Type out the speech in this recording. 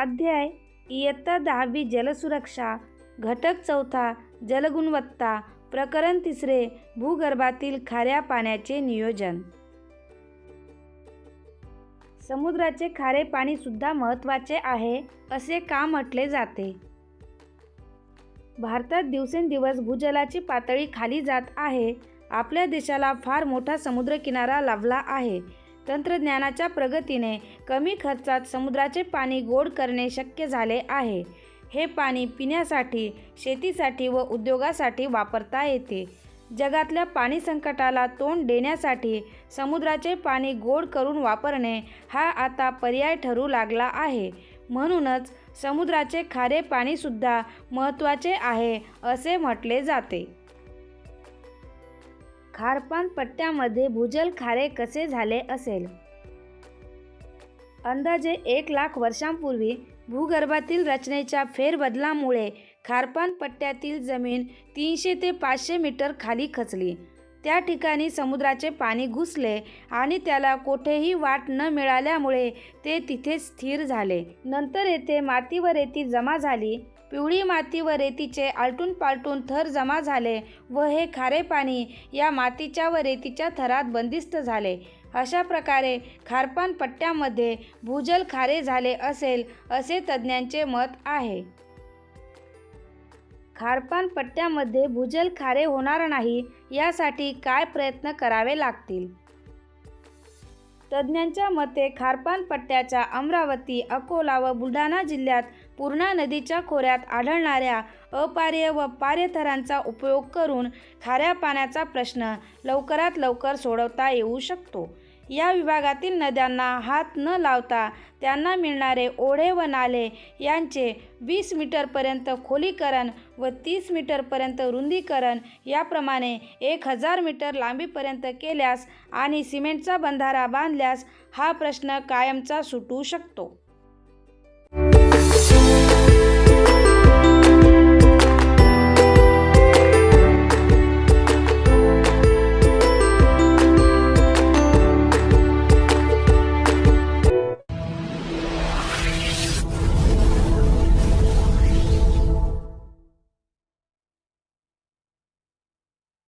स्वाध्याय इयत्ता 10वी जलसुरक्षा घटक 4 जलगुणवत्ता प्रकरण 3 भूगर्भातील खाऱ्या पाण्याचे नियोजन। समुद्राचे खारे पाणी सुद्धा महत्त्वाचे आहे असे का म्हटले जाते? भारतात दिवसेंदिवस भूजलाची पातळी खाली जात आहे। आपल्या देशाला फार मोठा समुद्रकिनारा लाभला आहे। तंत्रज्ञानाच्या प्रगतीने कमी खर्चात समुद्राचे पाणी गोड करणे शक्य झाले आहे। हे पाणी पिण्यासाठी, शेतीसाठी व उद्योगासाठी वापरता येते। जगातल्या पाणी संकटाला तोंड देण्यासाठी समुद्राचे पाणी गोड करून वापरणे हा आता पर्याय ठरू लागला आहे। म्हणूनच समुद्राचे खारे पाणीसुद्धा महत्त्वाचे आहे असे म्हटले जाते। खारपान पट्ट्यामध्ये भूजल खारे कसे झाले असेल? अंदाजे 1 लाख वर्षांपूर्वी भूगर्भातील रचनेच्या फेरबदलामुळे खारपान पट्ट्यातील जमीन 300 ते 500 मीटर खाली खचली। त्या ठिकाणी समुद्राचे पाणी घुसले आणि त्याला कोठेही वाट न मिळाल्यामुळे ते तिथे स्थिर झाले। नंतर येथे माती व रेती जमा झाली। पिवळी माती व रेतीचे आलटून पालटून थर जमा झाले व हे खारे पाणी या मातीच्या व रेतीच्या थरात बंदिस्त झाले। अशा प्रकारे खारपान पट्ट्यामध्ये भूजल खारे झाले असेल असे तज्ज्ञांचे मत आहे। खारपान पट्ट्यामध्ये भूजल खारे होणार नाही यासाठी काय प्रयत्न करावे लागतील? तज्ज्ञांच्या मते खारपान पट्ट्याच्या अमरावती, अकोला व बुलढाणा जिल्ह्यात पूर्णा नदीच्या खोऱ्यात आढळणाऱ्या अपार्य व पार्य थरांचा उपयोग करून खाऱ्या पाण्याचा प्रश्न लवकरात लवकर सोडवता येऊ शकतो। या विभागातील नद्यांना हात न लावता त्यांना मिळणारे ओढे व नाले यांचे 20 मीटरपर्यंत खोलीकरण व 30 मीटरपर्यंत रुंदीकरण याप्रमाणे 1000 मीटर लांबीपर्यंत केल्यास आणि सिमेंटचा बंधारा बांधल्यास हा प्रश्न कायमचा सुटू शकतो।